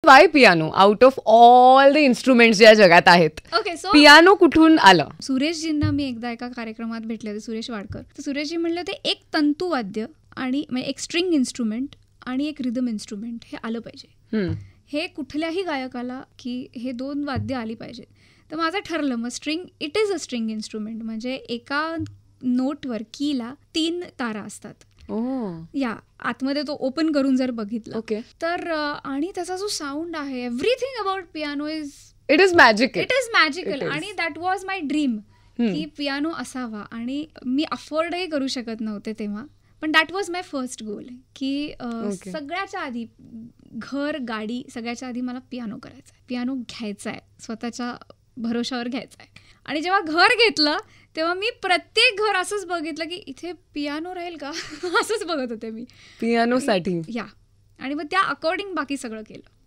Y piano out of all the instruments ज्या जगात आहेत? ओके, सो पियानो कुठून आलं? सुरेशजींना मी एकदा एका कार्यक्रमात भेटले होते, सुरेश वाडकर. तर सुरेशजी म्हणले होते एक तंतुवाद्य आणि म्हणजे एक स्ट्रिंग इन्स्ट्रुमेंट आणि एक रिदम इन्स्ट्रुमेंट हे आलं पाहिजे. हे कुठल्याही गायकाला की हे 2 वाद्य आली पाहिजे. तर माझं ठरलं, मग string it is a string instrument, म्हणजे एका नोटवर कीला 3 तारा असतात. या आतमध्ये तो ओपन करून जर बघितलं ओके. तर आणि त्याचा जो साऊंड आहे, everything about piano it is magical. It is magical. आणि दॅट वॉज माय ड्रीम की पियानो असावा. आणि मी अफोर्डही करू शकत नव्हते तेव्हा, पण that was my first goal की सगळ्याच्या आधी घर गाडी सगळ्याच्या आधी मला पियानो करायचा आहे, पियानो घ्यायचा आहे, स्वतःच्या भरोशावर घ्यायचा आहे. आणि जेव्हा घर घेतलं तेव्हा मी प्रत्येक घर असंच बघितलं की इथे पियानो राहील का असंच बघत होते मी पियानोसाठी. या. आणि मग त्या अकॉर्डिंग बाकी सगळं केलं.